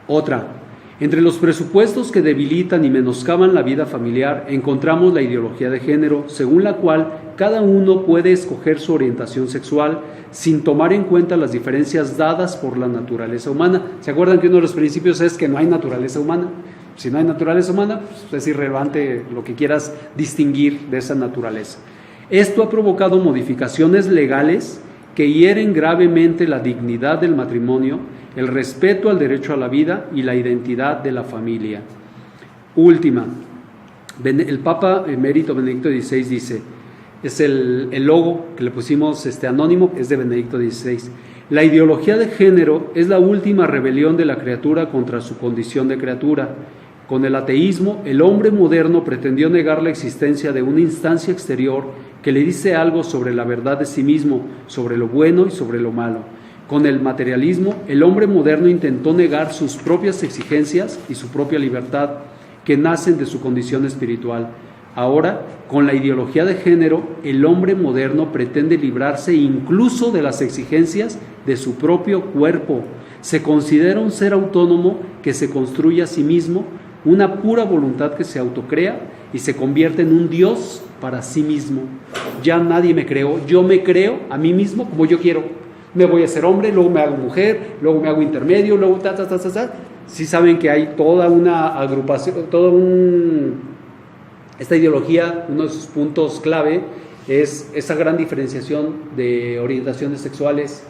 Otra, entre los presupuestos que debilitan y menoscaban la vida familiar encontramos la ideología de género, según la cual cada uno puede escoger su orientación sexual sin tomar en cuenta las diferencias dadas por la naturaleza humana. ¿Se acuerdan que uno de los principios es que no hay naturaleza humana? Si no hay naturaleza humana, pues es irrelevante lo que quieras distinguir de esa naturaleza. Esto ha provocado modificaciones legales que hieren gravemente la dignidad del matrimonio, el respeto al derecho a la vida y la identidad de la familia. Última, el Papa Emérito Benedicto XVI dice, es el logo que le pusimos anónimo, es de Benedicto XVI. La ideología de género es la última rebelión de la criatura contra su condición de criatura. Con el ateísmo, el hombre moderno pretendió negar la existencia de una instancia exterior que le dice algo sobre la verdad de sí mismo, sobre lo bueno y sobre lo malo. Con el materialismo, el hombre moderno intentó negar sus propias exigencias y su propia libertad, que nacen de su condición espiritual. Ahora, con la ideología de género, el hombre moderno pretende librarse incluso de las exigencias de su propio cuerpo. Se considera un ser autónomo que se construye a sí mismo, una pura voluntad que se autocrea y se convierte en un Dios para sí mismo. Ya nadie me creó, yo me creo a mí mismo como yo quiero. Me voy a hacer hombre, luego me hago mujer, luego me hago intermedio, luego Sí saben que hay toda una agrupación, esta ideología, uno de sus puntos clave es esa gran diferenciación de orientaciones sexuales,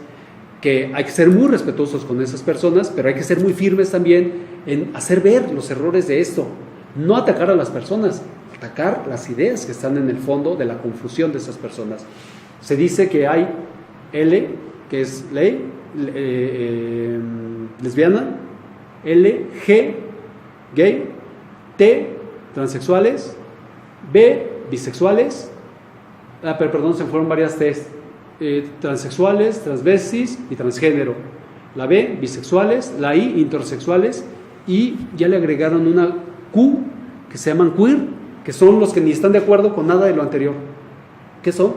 que hay que ser muy respetuosos con esas personas, pero hay que ser muy firmes también en hacer ver los errores de esto, no atacar a las personas, atacar las ideas que están en el fondo de la confusión de esas personas. Se dice que hay L, que es ley, lesbiana, L, G, gay, T, transexuales, B, bisexuales, se fueron varias T's, transexuales, transvestis y transgénero. La B, bisexuales, la I, intersexuales, y ya le agregaron una Q, que se llaman queer, que son los que ni están de acuerdo con nada de lo anterior. ¿Qué son?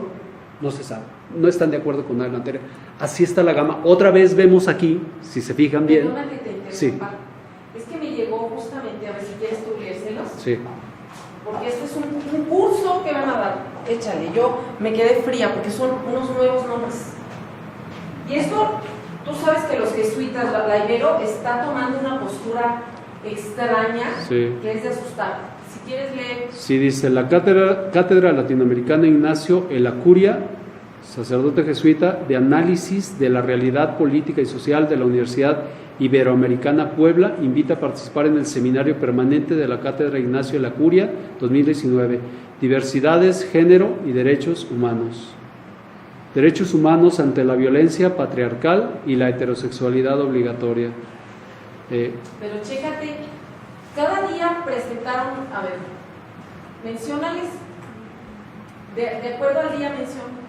No se sabe, no están de acuerdo con nada de lo anterior. Así está la gama. Otra vez vemos aquí, si se fijan bien. Perdona que te interrumpa. Sí. Es que me llegó justamente, a ver si quieres tú leérselos. Sí. Porque esto es un curso que van a dar. Échale, yo me quedé fría porque son unos nuevos nombres. Y esto, tú sabes que los jesuitas, la Ibero, está tomando una postura extraña, sí, que es de asustar. Si quieres leer. Sí, dice, la Cátedra Latinoamericana Ignacio Elacuria, sacerdote jesuita, de análisis de la realidad política y social de la Universidad Iberoamericana Puebla, invita a participar en el seminario permanente de la Cátedra Ignacio Elacuria 2019, Diversidades, Género y Derechos Humanos. Derechos humanos ante la violencia patriarcal y la heterosexualidad obligatoria. Pero chécate, cada día presentaron, a ver, menciónales, de acuerdo al día menciona.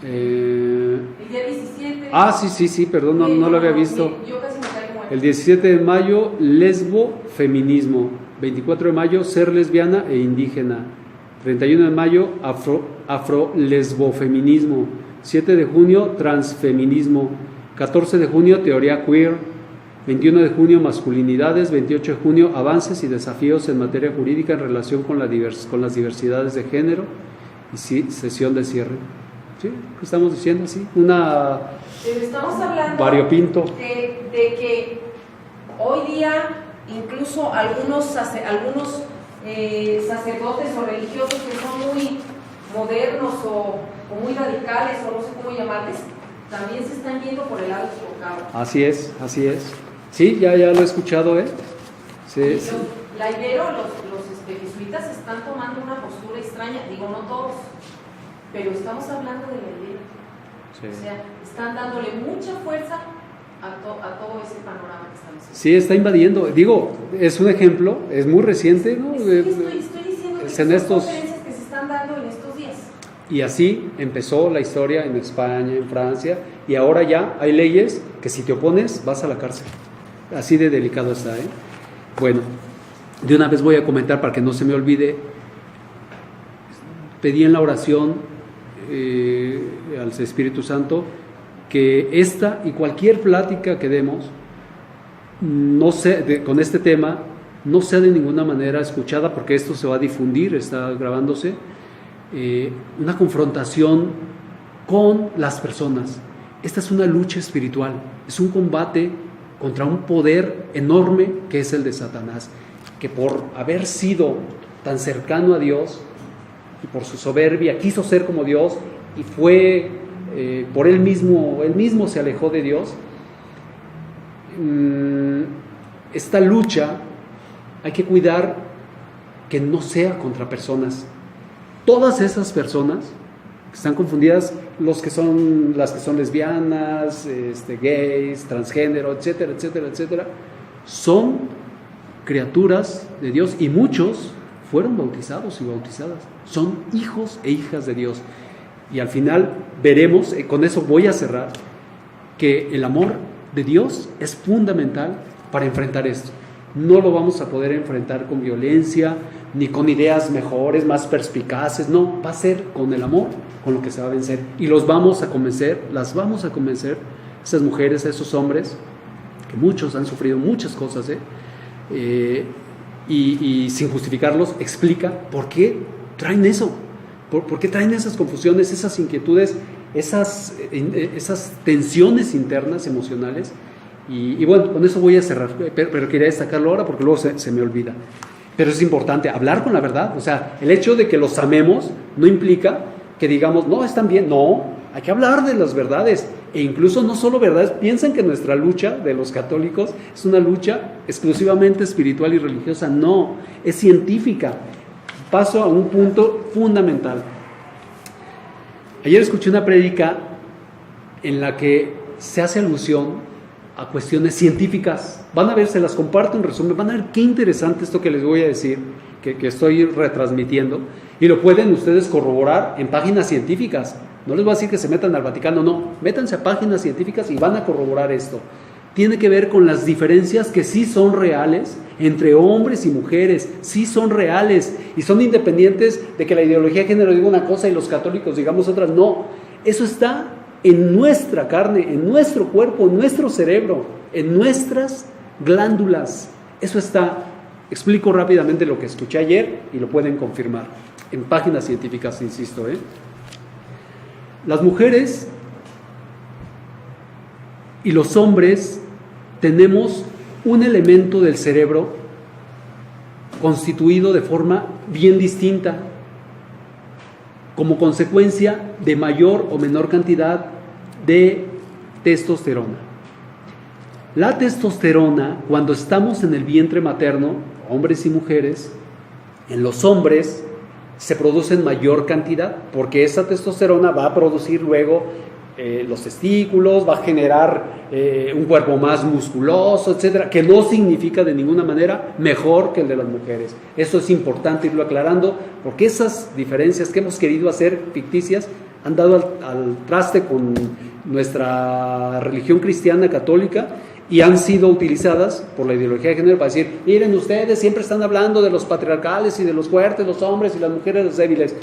El día 17. Sí, perdón, no lo había visto. Yo casi me caigo muerta. El 17 de mayo, lesbofeminismo. 24 de mayo, ser lesbiana e indígena. 31 de mayo, afrolesbofeminismo. 7 de junio, transfeminismo. 14 de junio, teoría queer. 21 de junio, masculinidades. 28 de junio, avances y desafíos en materia jurídica en relación con las diversidades de género. Y sí, sesión de cierre. ¿Sí? ¿Qué estamos diciendo? Sí, estamos hablando variopinto de que hoy día incluso algunos sacerdotes o religiosos que son muy modernos o muy radicales o no sé cómo llamarles, también se están yendo por el lado equivocado. Así es. Sí, ya lo he escuchado, Sí. La Ibero, los jesuitas están tomando una postura extraña, digo no todos, pero estamos hablando de la Ibero. Sí. O sea, están dándole mucha fuerza a todo ese panorama que estamos haciendo. Sí, está invadiendo. Digo, es un ejemplo, es muy reciente, ¿no? Estoy diciendo que son conferencias que se están dando en estos días. Y así empezó la historia en España, en Francia, y ahora ya hay leyes que si te opones vas a la cárcel. Así de delicado está, Bueno, de una vez voy a comentar para que no se me olvide. Pedí en la oración al Espíritu Santo que esta y cualquier plática que demos no sé, con este tema, no sea de ninguna manera escuchada, porque esto se va a difundir, está grabándose, una confrontación con las personas. Esta es una lucha espiritual, es un combate contra un poder enorme que es el de Satanás, que por haber sido tan cercano a Dios y por su soberbia quiso ser como Dios y fue por él mismo se alejó de Dios. Esta lucha hay que cuidar que no sea contra personas. Todas esas personas que están confundidas, las que son lesbianas, gays, transgénero, etcétera, etcétera, etcétera, son criaturas de Dios y muchos fueron bautizados y bautizadas. Son hijos e hijas de Dios. Y al final veremos, con eso voy a cerrar, que el amor de Dios es fundamental para enfrentar esto. No lo vamos a poder enfrentar con violencia, ni con ideas mejores, más perspicaces. No, va a ser con el amor, con lo que se va a vencer. Y las vamos a convencer, esas mujeres, esos hombres, que muchos han sufrido muchas cosas, y sin justificarlos, explica por qué traen eso, por qué traen esas confusiones, esas inquietudes, esas tensiones internas, emocionales. Y bueno, con eso voy a cerrar, pero quería destacarlo ahora porque luego se me olvida. Pero es importante hablar con la verdad. O sea, el hecho de que los amemos no implica que digamos, no, están bien. No, hay que hablar de las verdades. E incluso no solo verdades, piensan que nuestra lucha de los católicos es una lucha exclusivamente espiritual y religiosa. No, es científica. Paso a un punto fundamental. Ayer escuché una prédica en la que se hace alusión a cuestiones científicas. Van a ver, se las comparto en resumen, van a ver qué interesante esto que les voy a decir, que estoy retransmitiendo, y lo pueden ustedes corroborar en páginas científicas. No les voy a decir que se metan al Vaticano, no, métanse a páginas científicas y van a corroborar esto. Tiene que ver con las diferencias que sí son reales entre hombres y mujeres, sí son reales y son independientes de que la ideología de género diga una cosa y los católicos digamos otra. No, eso está en nuestra carne, en nuestro cuerpo, en nuestro cerebro, en nuestras glándulas. Eso está. Explico rápidamente lo que escuché ayer y lo pueden confirmar en páginas científicas, insisto. Las mujeres y los hombres tenemos un elemento del cerebro constituido de forma bien distinta, como consecuencia de mayor o menor cantidad de testosterona. La testosterona, cuando estamos en el vientre materno, hombres y mujeres, en los hombres se produce en mayor cantidad, porque esa testosterona va a producir luego los testículos, va a generar un cuerpo más musculoso, etcétera, que no significa de ninguna manera mejor que el de las mujeres. Eso es importante irlo aclarando, porque esas diferencias que hemos querido hacer ficticias han dado al traste con nuestra religión cristiana católica y han sido utilizadas por la ideología de género para decir, miren ustedes, siempre están hablando de los patriarcales y de los fuertes, los hombres, y las mujeres los débiles.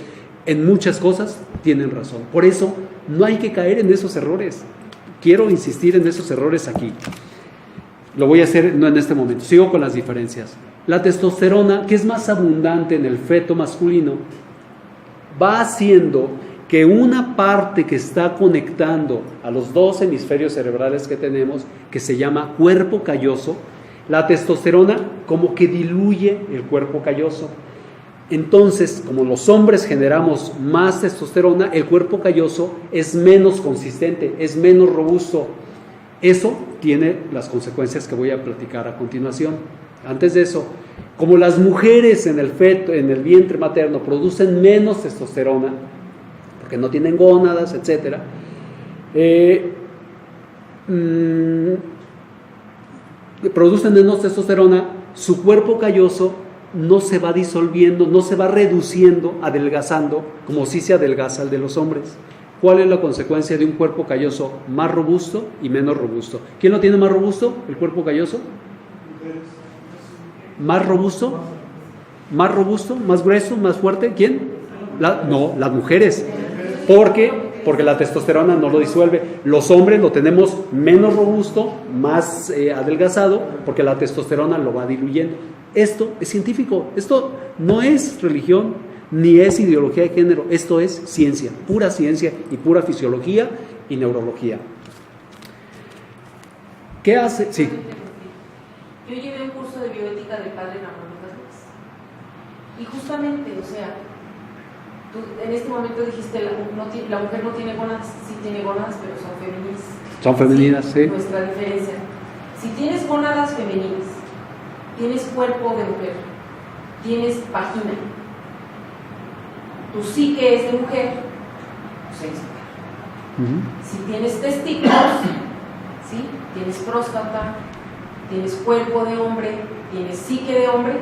En muchas cosas tienen razón. Por eso no hay que caer en esos errores. Quiero insistir en esos errores aquí. Lo voy a hacer no en este momento. Sigo con las diferencias. La testosterona, que es más abundante en el feto masculino, va haciendo que una parte que está conectando a los dos hemisferios cerebrales que tenemos, que se llama cuerpo calloso, la testosterona como que diluye el cuerpo calloso. Entonces, como los hombres generamos más testosterona, el cuerpo calloso es menos consistente, es menos robusto. Eso tiene las consecuencias que voy a platicar a continuación. Antes de eso, como las mujeres en el feto, en el vientre materno, producen menos testosterona, porque no tienen gónadas, etc., producen menos testosterona, su cuerpo calloso no se va disolviendo, no se va reduciendo, adelgazando, como si se adelgaza el de los hombres. ¿Cuál es la consecuencia de un cuerpo calloso más robusto y menos robusto? ¿Quién lo tiene más robusto? ¿El cuerpo calloso? ¿Más robusto? ¿Más robusto? ¿Más grueso? ¿Más fuerte? ¿Quién? No, las mujeres. Porque porque la testosterona no lo disuelve. Los hombres lo tenemos menos robusto, más adelgazado, porque la testosterona lo va diluyendo. Esto es científico, esto no es religión, ni es ideología de género, esto es ciencia, pura ciencia y pura fisiología y neurología. ¿Qué hace? Sí. Yo llevé un curso de bioética del padre Ramón Lucas y justamente, o sea, tú en este momento dijiste la mujer no tiene gónadas, sí tiene gónadas, pero son femeninas. Son femeninas, sí. Nuestra diferencia. Si tienes gónadas femeninas, tienes cuerpo de mujer, tienes vagina, tu psique es de mujer, pues eres mujer. Si tienes testículos, ¿sí? Tienes próstata, tienes cuerpo de hombre, tienes psique de hombre,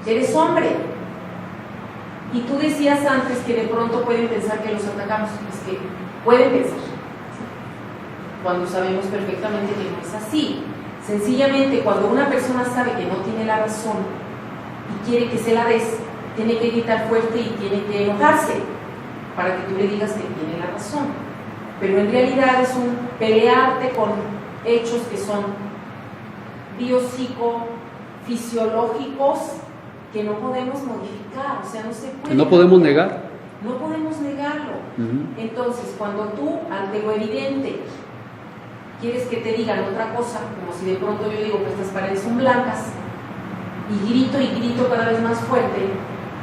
eres hombre. Y tú decías antes que de pronto pueden pensar que los atacamos, es que pueden pensar, ¿sí? Cuando sabemos perfectamente que no es así. Sencillamente, cuando una persona sabe que no tiene la razón y quiere que se la des, tiene que gritar fuerte y tiene que enojarse para que tú le digas que tiene la razón. Pero en realidad es un pelearte con hechos que son biopsicofisiológicos que no podemos modificar, o sea, no se puede. No podemos negar. No podemos negarlo. Entonces, cuando tú, ante lo evidente, quieres que te digan otra cosa, como si de pronto yo digo que estas paredes son blancas, y grito cada vez más fuerte,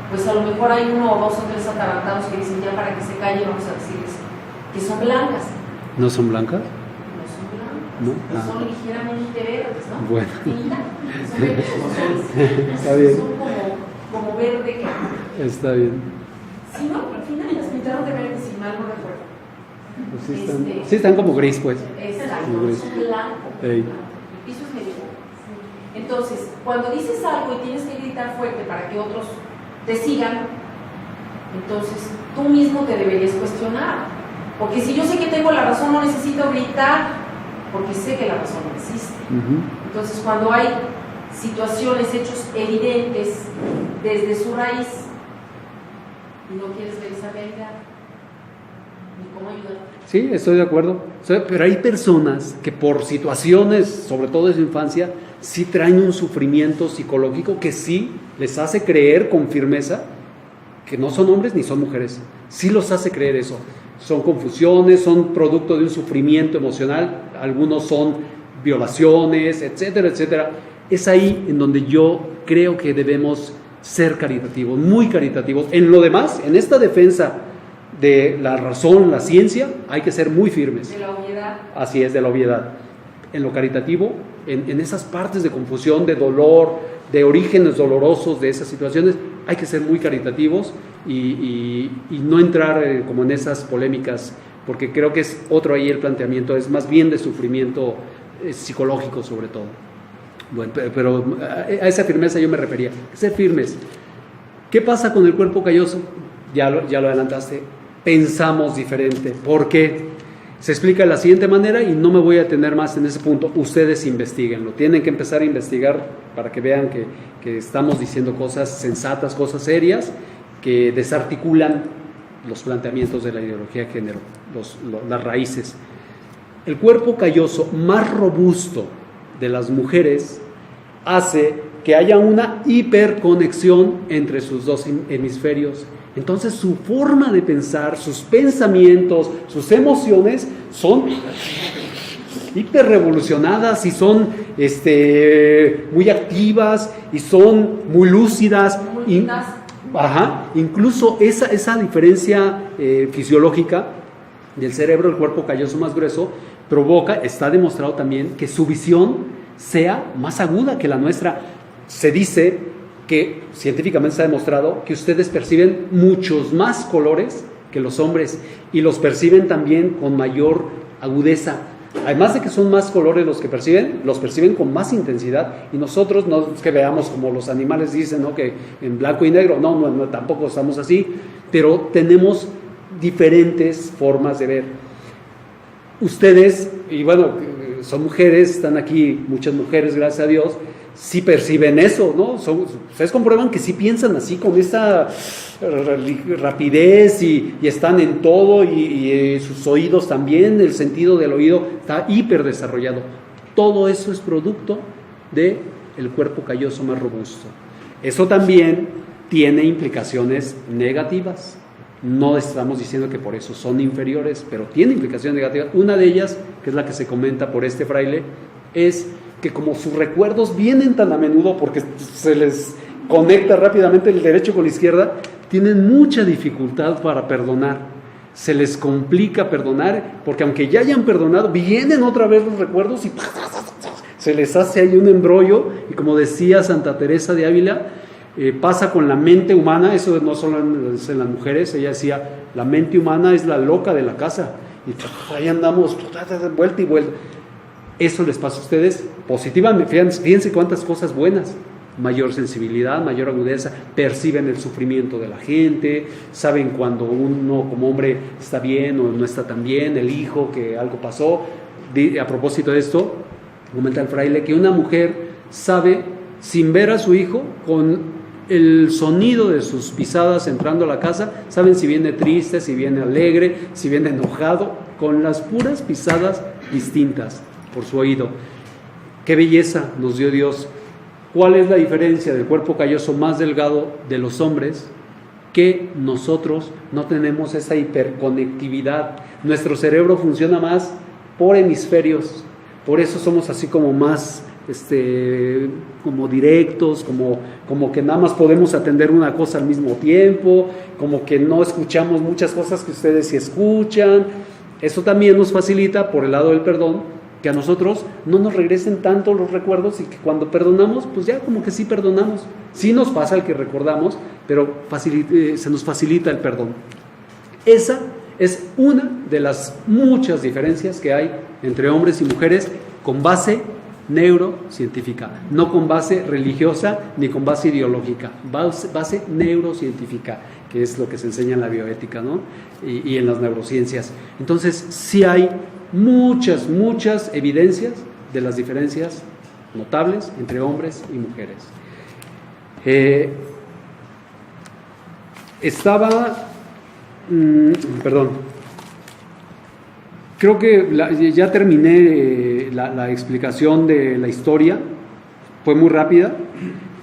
pues a lo mejor hay 1 o 2 o 3 atarantados que dicen ya para que se calle vamos a decirles que son blancas. ¿No son blancas? No son blancas, ¿no? Son ligeramente verdes, ¿no? Bueno. Son verdes oscuros. Está bien. Son como verde. Está bien. Si no, al final las pintaron de verde, si mal no recuerdo. Pues sí están como gris, pues. Exacto, gris. es un blanco. El piso es medio. Entonces, cuando dices algo y tienes que gritar fuerte para que otros te sigan, entonces tú mismo te deberías cuestionar. Porque si yo sé que tengo la razón, no necesito gritar, porque sé que la razón no existe. Entonces, cuando hay situaciones, hechos evidentes desde su raíz, y no quieres ver esa realidad, ni cómo ayudar. Sí, estoy de acuerdo. Pero hay personas que por situaciones, sobre todo de su infancia, sí traen un sufrimiento psicológico que sí les hace creer con firmeza que no son hombres ni son mujeres. Sí los hace creer eso. Son confusiones, son producto de un sufrimiento emocional, algunos son violaciones, etcétera, etcétera. Es ahí en donde yo creo que debemos ser caritativos, muy caritativos. En lo demás, en esta defensa de la razón, la ciencia, hay que ser muy firmes. De la obviedad. Así es, de la obviedad. En lo caritativo, en esas partes de confusión, de dolor, de orígenes dolorosos de esas situaciones, hay que ser muy caritativos y no entrar como en esas polémicas, porque creo que es otro ahí el planteamiento, es más bien de sufrimiento psicológico sobre todo. Bueno, pero a esa firmeza yo me refería, ser firmes. ¿Qué pasa con el cuerpo calloso? Ya lo adelantaste, pensamos diferente. ¿Por qué? Se explica de la siguiente manera y no me voy a detener más en ese punto. Ustedes investiguenlo, tienen que empezar a investigar para que vean que estamos diciendo cosas sensatas, cosas serias, que desarticulan los planteamientos de la ideología de género, las raíces. El cuerpo calloso más robusto de las mujeres hace que haya una hiperconexión entre sus dos hemisferios. Entonces su forma de pensar, sus pensamientos, sus emociones son hiperrevolucionadas y son muy activas y son muy lúcidas. Incluso esa diferencia fisiológica del cerebro, el cuerpo calloso más grueso, provoca, está demostrado también, que su visión sea más aguda que la nuestra. Se dice que científicamente se ha demostrado que ustedes perciben muchos más colores que los hombres y los perciben también con mayor agudeza. Además de que son más colores los perciben con más intensidad, y nosotros no es que veamos como los animales dicen, ¿no? Que en blanco y negro, no, tampoco estamos así, pero tenemos diferentes formas de ver. Ustedes, y bueno, son mujeres, están aquí muchas mujeres, gracias a Dios, sí perciben eso, ¿no? Ustedes comprueban que sí piensan así, con esa rapidez y están en todo y sus oídos también, el sentido del oído está hiper desarrollado. Todo eso es producto del cuerpo calloso más robusto. Eso también tiene implicaciones negativas. No estamos diciendo que por eso son inferiores, pero tiene implicaciones negativas. Una de ellas, que es la que se comenta por este fraile, es que como sus recuerdos vienen tan a menudo porque se les conecta rápidamente el derecho con la izquierda, tienen mucha dificultad para perdonar. Se les complica perdonar porque aunque ya hayan perdonado, vienen otra vez los recuerdos y se les hace ahí un embrollo. Y como decía Santa Teresa de Ávila, pasa con la mente humana. Eso no solo es en las mujeres. Ella decía, la mente humana es la loca de la casa y ahí andamos vuelta y vuelta. Eso les pasa a ustedes positivamente. Fíjense cuántas cosas buenas: mayor sensibilidad, mayor agudeza, perciben el sufrimiento de la gente, saben cuando uno como hombre está bien o no está tan bien, el hijo, que algo pasó. A propósito de esto, comenta el fraile que una mujer sabe, sin ver a su hijo, con el sonido de sus pisadas entrando a la casa, saben si viene triste, si viene alegre, si viene enojado, con las puras pisadas distintas por su oído. ¡Qué belleza nos dio Dios! ¿Cuál es la diferencia del cuerpo calloso más delgado de los hombres? Que nosotros no tenemos esa hiperconectividad. Nuestro cerebro funciona más por hemisferios. Por eso somos así como más como directos, como que nada más podemos atender una cosa al mismo tiempo, como que no escuchamos muchas cosas que ustedes sí escuchan. Eso también nos facilita, por el lado del perdón, que a nosotros no nos regresen tanto los recuerdos y que cuando perdonamos, pues ya como que sí perdonamos. Sí nos pasa el que recordamos, pero se nos facilita el perdón. Esa es una de las muchas diferencias que hay entre hombres y mujeres con base neurocientífica, no con base religiosa ni con base ideológica, base neurocientífica, que es lo que se enseña en la bioética, ¿no? y en las neurociencias. Entonces sí hay muchas evidencias de las diferencias notables entre hombres y mujeres. Creo que ya terminé la explicación de la historia, fue muy rápida,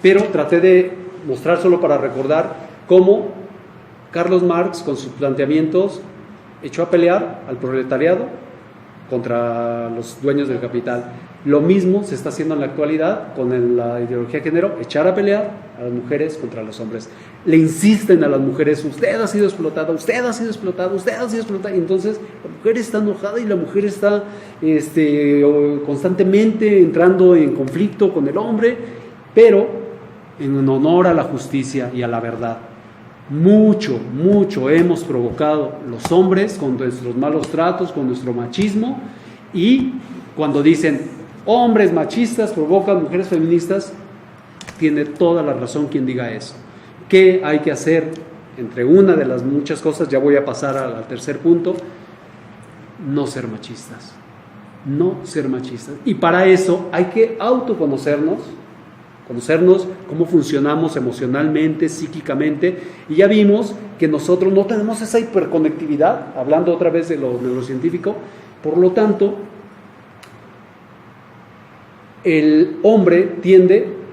pero traté de mostrar solo para recordar cómo Carlos Marx, con sus planteamientos, echó a pelear al proletariado contra los dueños del capital. Lo mismo se está haciendo en la actualidad con la ideología de género, echar a pelear a las mujeres contra los hombres. Le insisten a las mujeres, usted ha sido explotada, usted ha sido explotado, usted ha sido explotada. Y entonces la mujer está enojada y la mujer está constantemente entrando en conflicto con el hombre, pero en honor a la justicia y a la verdad. Mucho hemos provocado los hombres con nuestros malos tratos, con nuestro machismo, y cuando dicen hombres machistas provocan mujeres feministas, tiene toda la razón quien diga eso. ¿Qué hay que hacer? Entre una de las muchas cosas, ya voy a pasar al tercer punto: no ser machistas. No ser machistas. Y para eso hay que autoconocernos, conocernos cómo funcionamos emocionalmente, psíquicamente, y ya vimos que nosotros no tenemos esa hiperconectividad, hablando otra vez de lo neurocientífico. Por lo tanto, el hombre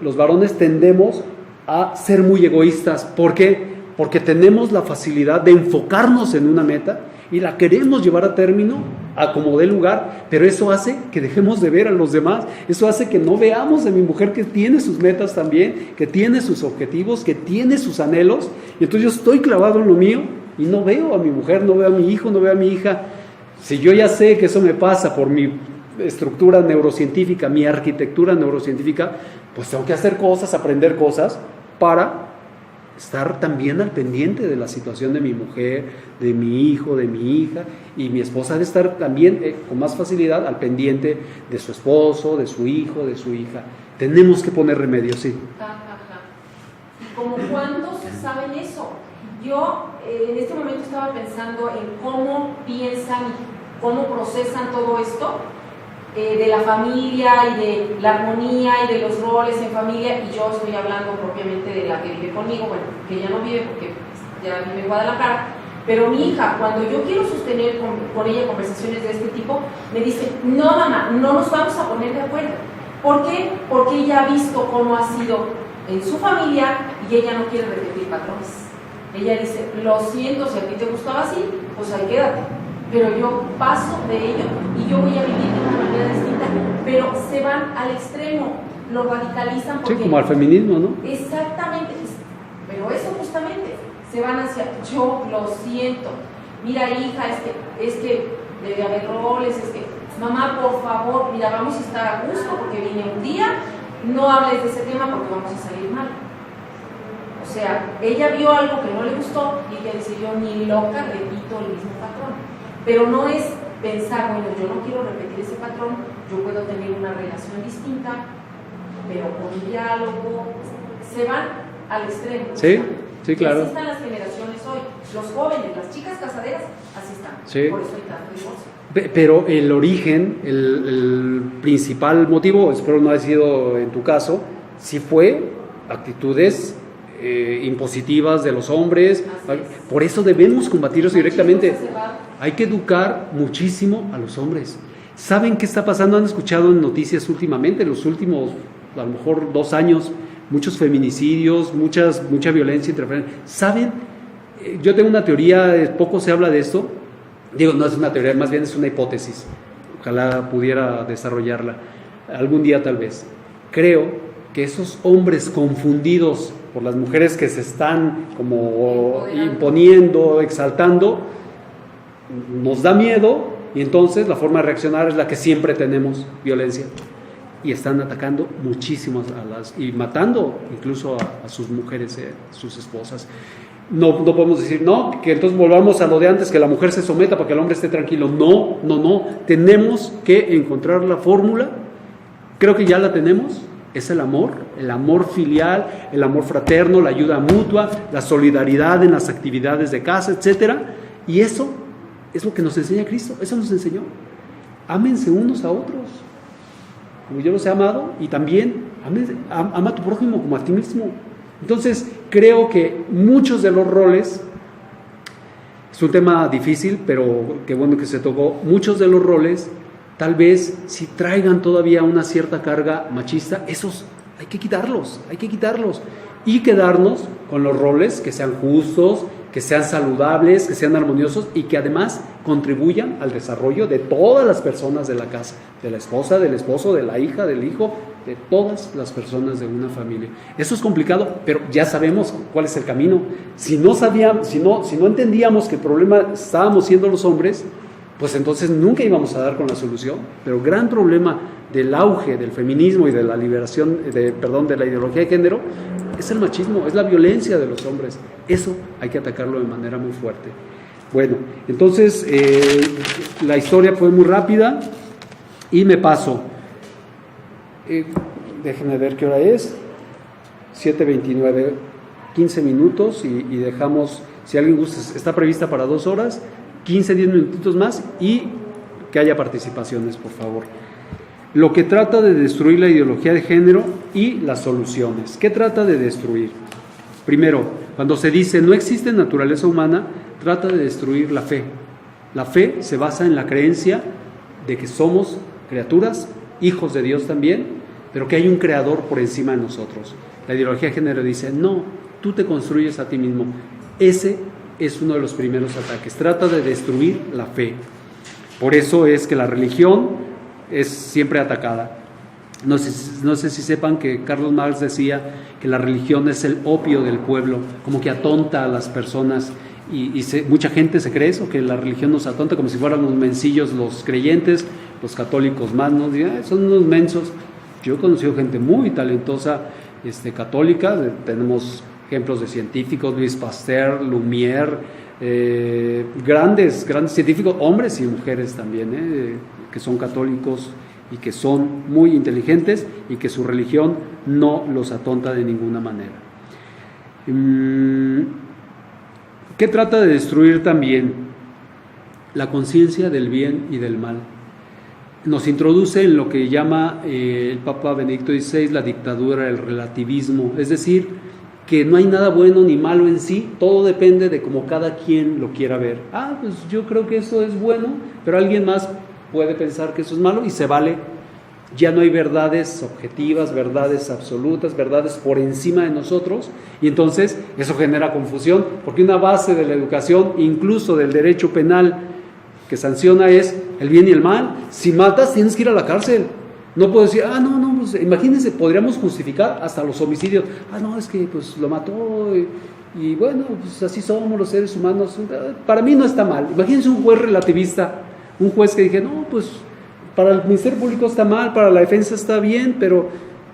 los varones tendemos a ser muy egoístas. ¿Por qué? Porque tenemos la facilidad de enfocarnos en una meta y la queremos llevar a término a como dé lugar, pero eso hace que dejemos de ver a los demás. Eso hace que no veamos a mi mujer, que tiene sus metas también, que tiene sus objetivos, que tiene sus anhelos, y entonces yo estoy clavado en lo mío y no veo a mi mujer, no veo a mi hijo, no veo a mi hija. Si yo ya sé que eso me pasa por mi estructura neurocientífica, mi arquitectura neurocientífica, pues tengo que hacer cosas, aprender cosas para estar también al pendiente de la situación de mi mujer, de mi hijo, de mi hija, y mi esposa debe estar también con más facilidad al pendiente de su esposo, de su hijo, de su hija. Tenemos que poner remedio, sí. ¿Y como cuándo se saben eso? Yo en este momento estaba pensando en cómo piensan y cómo procesan todo esto de la familia y de la armonía y de los roles en familia, y yo estoy hablando propiamente de la que vive conmigo, bueno, que ella no vive porque ya vive en Guadalajara, pero mi hija, cuando yo quiero sostener con ella conversaciones de este tipo, me dice, no mamá, no nos vamos a poner de acuerdo. ¿Por qué? Porque ella ha visto cómo ha sido en su familia y ella no quiere repetir patrones. Ella dice, lo siento, si a ti te gustaba así, pues ahí quédate. Pero yo paso de ello y yo voy a vivir de una manera distinta. Pero se van al extremo, lo radicalizan porque... Sí, como al feminismo, ¿no? Exactamente, pero eso justamente, se van hacia, yo lo siento. Mira hija, es que debe haber roles, es que, mamá, por favor, mira, vamos a estar a gusto porque vine un día, no hables de ese tema porque vamos a salir mal. O sea, ella vio algo que no le gustó y ella dice, yo ni loca repito el mismo patrón. Pero no es pensar, bueno, yo no quiero repetir ese patrón, yo puedo tener una relación distinta, pero con diálogo, se van al extremo. Sí, sí, claro. Y así están las generaciones hoy, los jóvenes, las chicas casaderas, así están. Sí. Por eso hay tanto divorcio. Pero el origen, el principal motivo, espero no haya sido en tu caso, sí fue actitudes impositivas de los hombres. Por eso debemos combatirlos directamente. Hay que educar muchísimo a los hombres. ¿Saben qué está pasando? Han escuchado en noticias últimamente, los últimos, a lo mejor 2 años, muchos feminicidios, mucha violencia intrafamiliar. ¿Saben? Yo tengo una teoría, poco se habla de esto. Digo, no es una teoría, más bien es una hipótesis. Ojalá pudiera desarrollarla algún día tal vez. Creo que esos hombres confundidos por las mujeres que se están como imponiendo, exaltando, nos da miedo y entonces la forma de reaccionar es la que siempre tenemos, violencia. Y están atacando muchísimo y matando incluso a sus mujeres, sus esposas. No podemos decir, no, que entonces volvamos a lo de antes, que la mujer se someta para que el hombre esté tranquilo. No. Tenemos que encontrar la fórmula. Creo que ya la tenemos. Es el amor filial, el amor fraterno, la ayuda mutua, la solidaridad en las actividades de casa, etcétera. Y eso es lo que nos enseña Cristo. Eso nos enseñó. Ámense unos a otros, como yo los he amado, y también ama a tu prójimo como a ti mismo. Entonces, creo que muchos de los roles, es un tema difícil, pero qué bueno que se tocó, muchos de los roles, tal vez si traigan todavía una cierta carga machista, esos hay que quitarlos, y quedarnos con los roles que sean justos, que sean saludables, que sean armoniosos y que además contribuyan al desarrollo de todas las personas de la casa, de la esposa, del esposo, de la hija, del hijo, de todas las personas de una familia. Eso es complicado, pero ya sabemos cuál es el camino. Si no entendíamos que el problema estábamos siendo los hombres, pues entonces nunca íbamos a dar con la solución. Pero el gran problema del auge del feminismo y de la liberación, de la ideología de género, es el machismo, es la violencia de los hombres. Eso hay que atacarlo de manera muy fuerte. Bueno, entonces la historia fue muy rápida y me paso. Déjenme ver qué hora es. 7:29, 15 minutos y dejamos, si alguien gusta, está prevista para 2 horas, 15, 10 minutitos más y que haya participaciones, por favor. Lo que trata de destruir la ideología de género y las soluciones. ¿Qué trata de destruir? Primero, cuando se dice no existe naturaleza humana, trata de destruir la fe. La fe se basa en la creencia de que somos criaturas, hijos de Dios también, pero que hay un creador por encima de nosotros. La ideología de género dice, no, tú te construyes a ti mismo. Ese es uno de los primeros ataques. Trata de destruir la fe. Por eso es que la religión es siempre atacada. No sé si sepan que Carlos Marx decía que la religión es el opio del pueblo, como que atonta a las personas y mucha gente se cree eso, que la religión nos atonta como si fuéramos mencillos los creyentes, los católicos más, ¿no? Son unos mensos. Yo he conocido gente muy talentosa católica, tenemos ejemplos de científicos, Louis Pasteur, Lumière, grandes científicos, hombres y mujeres también, que son católicos y que son muy inteligentes y que su religión no los atonta de ninguna manera. ¿Qué trata de destruir también? La conciencia del bien y del mal. nos introduce en lo que llama el Papa Benedicto XVI la dictadura del relativismo, es decir, que no hay nada bueno ni malo en sí, todo depende de cómo cada quien lo quiera ver. Pues yo creo que eso es bueno, pero alguien más puede pensar que eso es malo y se vale. Ya no hay verdades objetivas, verdades absolutas, verdades por encima de nosotros, y entonces eso genera confusión, porque una base de la educación, incluso del derecho penal que sanciona, es el bien y el mal. Si matas, tienes que ir a la cárcel. No puedo decir, no, pues, imagínense, podríamos justificar hasta los homicidios. No, es que pues lo mató y bueno, pues así somos los seres humanos. Para mí no está mal. Imagínense un juez relativista, un juez que dije, no, pues para el Ministerio Público está mal, para la defensa está bien, pero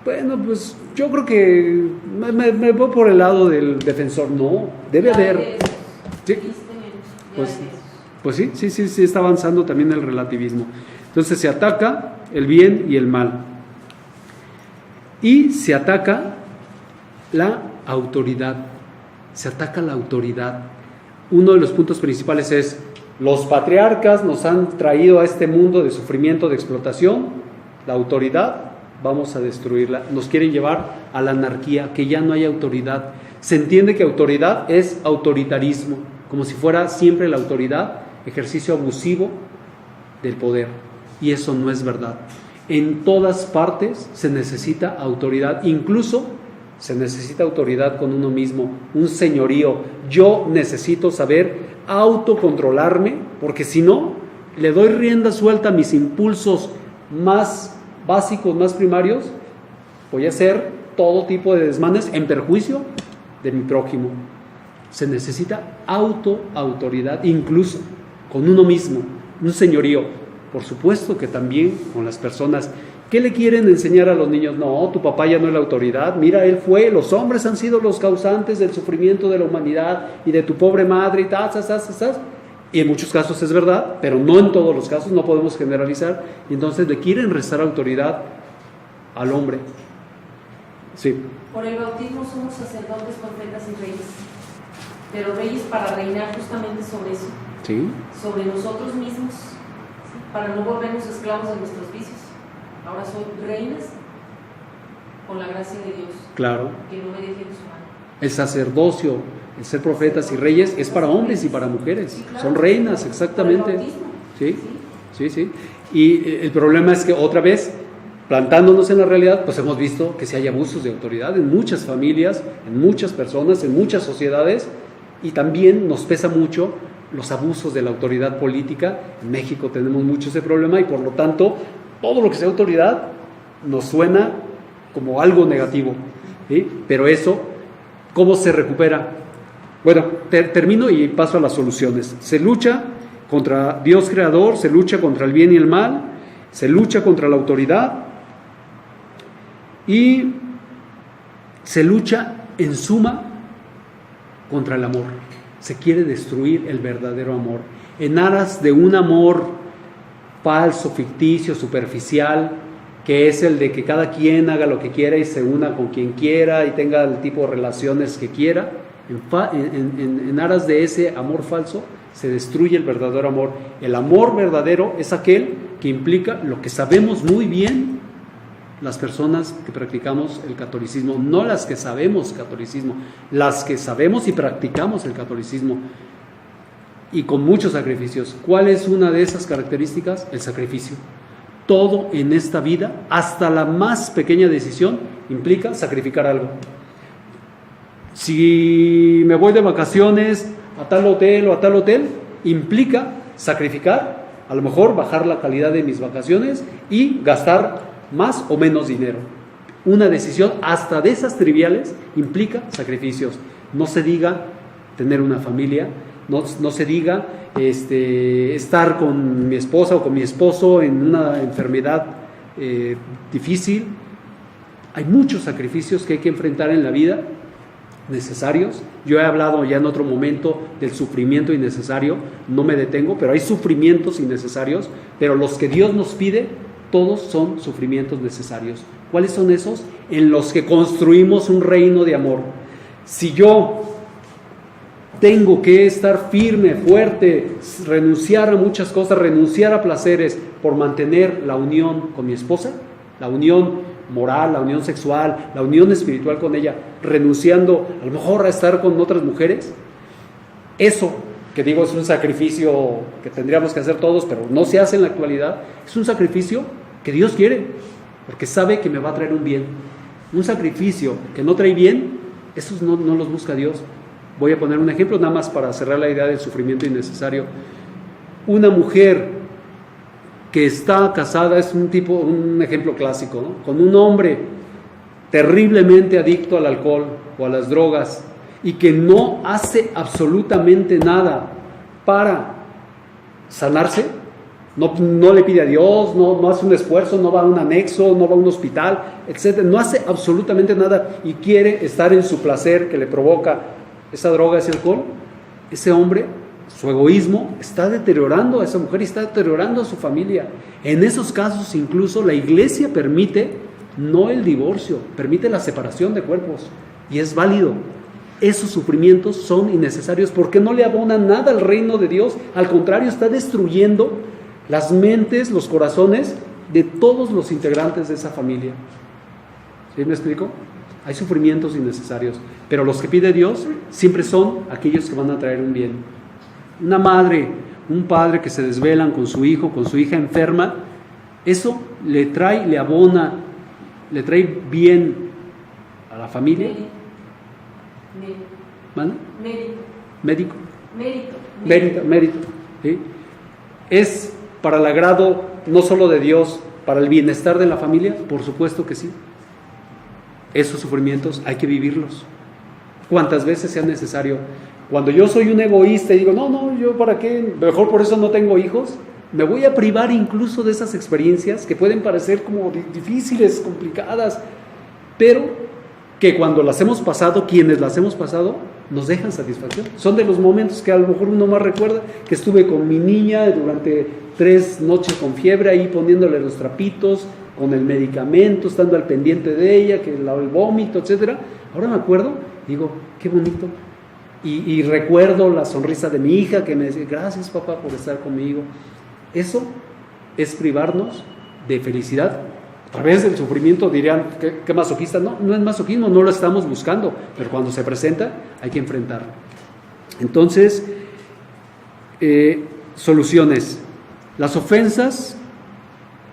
bueno, pues yo creo que me voy por el lado del defensor. No, debe haber. ¿Sí? Pues sí, está avanzando también el relativismo. Entonces se ataca el bien y el mal. Y se ataca la autoridad. Se ataca la autoridad. Uno de los puntos principales es: los patriarcas nos han traído a este mundo de sufrimiento, de explotación. La autoridad, vamos a destruirla. Nos quieren llevar a la anarquía, que ya no hay autoridad. Se entiende que autoridad es autoritarismo, como si fuera siempre la autoridad ejercicio abusivo del poder. Y eso no es verdad. En todas partes se necesita autoridad, incluso se necesita autoridad con uno mismo, un señorío. Yo necesito saber autocontrolarme, porque si no, le doy rienda suelta a mis impulsos más básicos, más primarios, voy a hacer todo tipo de desmanes en perjuicio de mi prójimo. Se necesita autoridad, incluso con uno mismo, un señorío. Por supuesto que también con las personas. ¿Qué le quieren enseñar a los niños? No, tu papá ya no es la autoridad, mira, él fue, los hombres han sido los causantes del sufrimiento de la humanidad y de tu pobre madre y tal. Y en muchos casos es verdad, pero no en todos los casos, no podemos generalizar, y entonces le quieren restar autoridad al hombre. Sí. Por el bautismo somos sacerdotes, profetas y reyes, pero reyes para reinar justamente sobre eso, ¿sí? Sobre nosotros mismos, ¿sí? Para no volvernos esclavos de nuestros vicios. Ahora soy reinas con la gracia de Dios. Claro. Que no me deje de su mano. El sacerdocio, el ser profetas y reyes es para hombres y para mujeres. Sí, claro. Son reinas, exactamente. Sí. Y el problema es que otra vez, plantándonos en la realidad, pues hemos visto que sí hay abusos de autoridad en muchas familias, en muchas personas, en muchas sociedades, y también nos pesa mucho los abusos de la autoridad política. En México tenemos mucho ese problema y por lo tanto todo lo que sea autoridad nos suena como algo negativo, ¿sí? Pero eso, ¿cómo se recupera? Bueno, termino y paso a las soluciones. Se lucha contra Dios creador, se lucha contra el bien y el mal, se lucha contra la autoridad y se lucha en suma contra el amor. Se quiere destruir el verdadero amor en aras de un amor falso, ficticio, superficial, que es el de que cada quien haga lo que quiera y se una con quien quiera y tenga el tipo de relaciones que quiera. En aras de ese amor falso se destruye el verdadero amor. El amor verdadero es aquel que implica lo que sabemos muy bien las personas que practicamos el catolicismo, no las que sabemos catolicismo, las que sabemos y practicamos el catolicismo. Y con muchos sacrificios. ¿Cuál es una de esas características? El sacrificio. Todo en esta vida, hasta la más pequeña decisión, implica sacrificar algo. Si me voy de vacaciones a tal hotel o a tal hotel, implica sacrificar, a lo mejor bajar la calidad de mis vacaciones y gastar más o menos dinero. Una decisión, hasta de esas triviales, implica sacrificios. No se diga tener una familia. No se diga estar con mi esposa o con mi esposo en una enfermedad difícil. Hay muchos sacrificios que hay que enfrentar en la vida, necesarios. Yo he hablado ya en otro momento del sufrimiento innecesario, no me detengo, pero hay sufrimientos innecesarios, pero los que Dios nos pide, todos son sufrimientos necesarios. ¿Cuáles son esos? En los que construimos un reino de amor. Si yo tengo que estar firme, fuerte, renunciar a muchas cosas, renunciar a placeres por mantener la unión con mi esposa, la unión moral, la unión sexual, la unión espiritual con ella, renunciando a lo mejor a estar con otras mujeres. Eso, que digo, es un sacrificio que tendríamos que hacer todos, pero no se hace en la actualidad, es un sacrificio que Dios quiere, porque sabe que me va a traer un bien. Un sacrificio que no trae bien, esos no los busca Dios. Voy a poner un ejemplo nada más para cerrar la idea del sufrimiento innecesario. Una mujer que está casada es un ejemplo clásico, ¿no? Con un hombre terriblemente adicto al alcohol o a las drogas y que no hace absolutamente nada para sanarse, no le pide a Dios, no hace un esfuerzo, no va a un anexo, no va a un hospital, etc. No hace absolutamente nada y quiere estar en su placer que le provoca esa droga, ese alcohol. Ese hombre, su egoísmo, está deteriorando a esa mujer y está deteriorando a su familia. En esos casos incluso la iglesia permite no el divorcio, permite la separación de cuerpos y es válido. Esos sufrimientos son innecesarios porque no le abonan nada al reino de Dios, al contrario, está destruyendo las mentes, los corazones de todos los integrantes de esa familia. ¿Sí me explico? Hay sufrimientos innecesarios, pero los que pide Dios siempre son aquellos que van a traer un bien. Una madre, un padre que se desvelan con su hijo, con su hija enferma, eso le abona, le trae bien a la familia. ¿Vale? Mérito. ¿Sí? Es para el agrado no solo de Dios, para el bienestar de la familia, por supuesto que sí. Esos sufrimientos hay que vivirlos cuantas veces sea necesario. Cuando yo soy un egoísta y digo, no, yo para qué, mejor por eso no tengo hijos, me voy a privar incluso de esas experiencias que pueden parecer como difíciles, complicadas, pero que cuando las hemos pasado, quienes las hemos pasado, nos dejan satisfacción. Son de los momentos que a lo mejor uno más recuerda, que estuve con mi niña durante 3 noches con fiebre, ahí poniéndole los trapitos, con el medicamento, estando al pendiente de ella, que el vómito, etcétera. Ahora me acuerdo, digo, qué bonito. Y recuerdo la sonrisa de mi hija que me decía, gracias papá por estar conmigo. Eso es privarnos de felicidad. A través del sufrimiento dirían, ¿qué masoquista? No es masoquismo, no lo estamos buscando, pero cuando se presenta hay que enfrentarlo. Entonces, soluciones. Las ofensas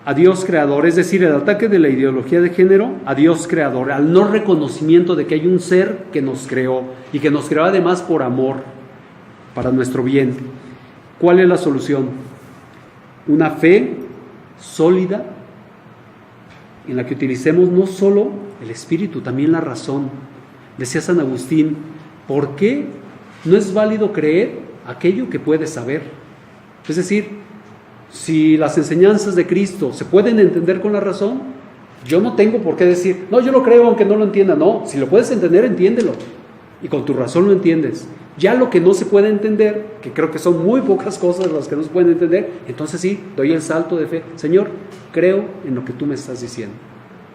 a Dios creador, es decir, el ataque de la ideología de género a Dios creador, al no reconocimiento de que hay un ser que nos creó y que nos creó además por amor, para nuestro bien. ¿Cuál es la solución? Una fe sólida en la que utilicemos no solo el espíritu, también la razón. Decía San Agustín, ¿por qué no es válido creer aquello que puedes saber? Es decir, si las enseñanzas de Cristo se pueden entender con la razón, yo no tengo por qué decir, no, yo lo creo aunque no lo entienda. No, si lo puedes entender, entiéndelo. Y con tu razón lo entiendes. Ya lo que no se puede entender, que creo que son muy pocas cosas las que no se pueden entender, entonces sí, doy el salto de fe. Señor, creo en lo que tú me estás diciendo.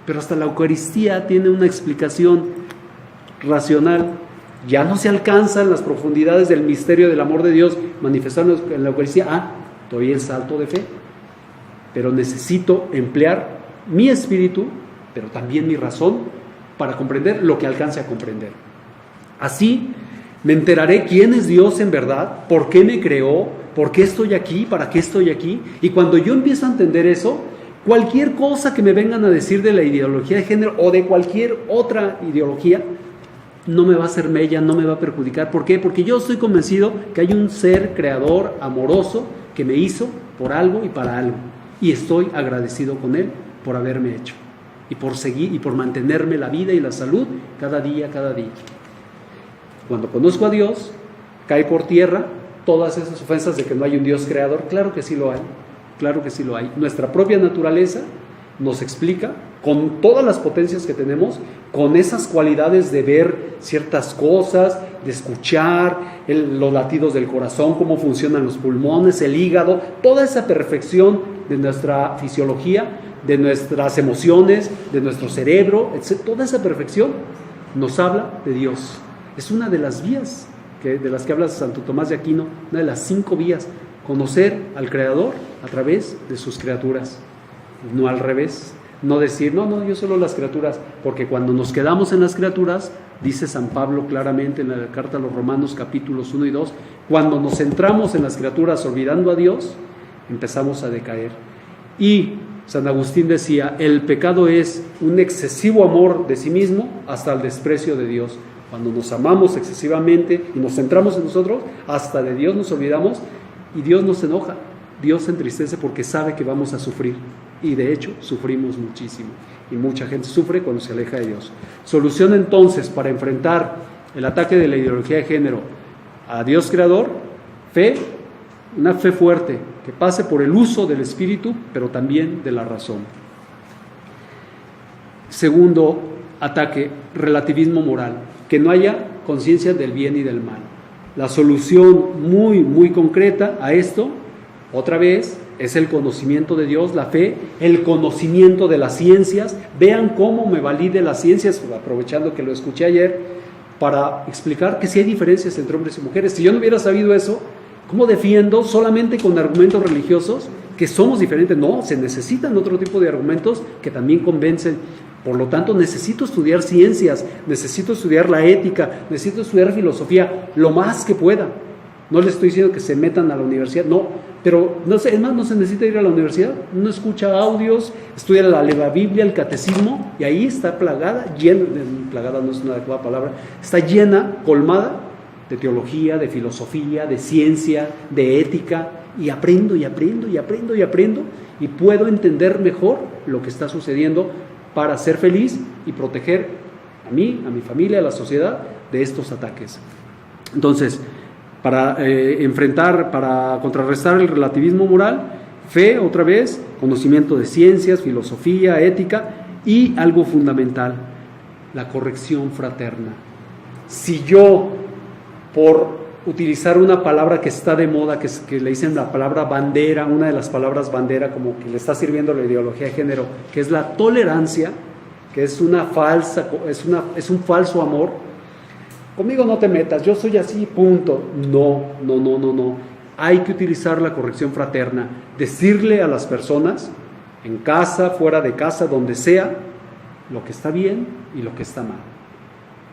Pero hasta la Eucaristía tiene una explicación racional. Ya no se alcanzan las profundidades del misterio del amor de Dios manifestado en la Eucaristía. Doy el salto de fe, pero necesito emplear mi espíritu, pero también mi razón, para comprender lo que alcance a comprender. Así me enteraré quién es Dios en verdad, por qué me creó, por qué estoy aquí, para qué estoy aquí. Y cuando yo empiezo a entender eso, cualquier cosa que me vengan a decir de la ideología de género o de cualquier otra ideología, no me va a hacer mella, no me va a perjudicar. ¿Por qué? Porque yo estoy convencido que hay un ser creador, amoroso, que me hizo por algo y para algo, y estoy agradecido con Él por haberme hecho y por seguir y por mantenerme la vida y la salud cada día. Cuando conozco a Dios, cae por tierra todas esas ofensas de que no hay un Dios creador. Claro que sí lo hay. Nuestra propia naturaleza nos explica, con todas las potencias que tenemos, con esas cualidades de ver ciertas cosas, de escuchar los latidos del corazón, cómo funcionan los pulmones, el hígado, toda esa perfección de nuestra fisiología, de nuestras emociones, de nuestro cerebro, etc. Toda esa perfección nos habla de Dios. Es una de las vías de las que habla Santo Tomás de Aquino, una de las 5 vías, conocer al Creador a través de sus criaturas, no al revés, no decir, no, yo solo las criaturas, porque cuando nos quedamos en las criaturas, dice San Pablo claramente en la carta a los Romanos capítulos 1 y 2, cuando nos centramos en las criaturas olvidando a Dios, empezamos a decaer. Y San Agustín decía, el pecado es un excesivo amor de sí mismo hasta el desprecio de Dios. Cuando nos amamos excesivamente y nos centramos en nosotros, hasta de Dios nos olvidamos y Dios nos enoja. Dios se entristece porque sabe que vamos a sufrir. Y de hecho, sufrimos muchísimo. Y mucha gente sufre cuando se aleja de Dios. Solución entonces para enfrentar el ataque de la ideología de género a Dios creador, fe, una fe fuerte, que pase por el uso del espíritu, pero también de la razón. Segundo ataque, relativismo moral, que no haya conciencia del bien y del mal. La solución muy, muy concreta a esto, otra vez, es el conocimiento de Dios, la fe, el conocimiento de las ciencias. Vean cómo me valide las ciencias, aprovechando que lo escuché ayer, para explicar que sí hay diferencias entre hombres y mujeres. Si yo no hubiera sabido eso, ¿cómo defiendo solamente con argumentos religiosos que somos diferentes? No, se necesitan otro tipo de argumentos que también convencen. Por lo tanto, necesito estudiar ciencias, necesito estudiar la ética, necesito estudiar filosofía, lo más que pueda. No les estoy diciendo que se metan a la universidad, no, pero no sé, es más, no se necesita ir a la universidad, uno escucha audios, estudia la Biblia, el catecismo, y ahí está plagada, plagada no es una adecuada palabra, está llena, colmada de teología, de filosofía, de ciencia, de ética, y aprendo, y puedo entender mejor lo que está sucediendo para ser feliz y proteger a mí, a mi familia, a la sociedad de estos ataques. Entonces, para para contrarrestar el relativismo moral, fe, otra vez, conocimiento de ciencias, filosofía, ética, y algo fundamental, la corrección fraterna. Si yo, por utilizar una palabra que está de moda, que le dicen la palabra bandera, una de las palabras bandera, como que le está sirviendo la ideología de género, que es la tolerancia, que es un falso amor. Conmigo no te metas, yo soy así, punto. No. Hay que utilizar la corrección fraterna, decirle a las personas, en casa, fuera de casa, donde sea, lo que está bien y lo que está mal.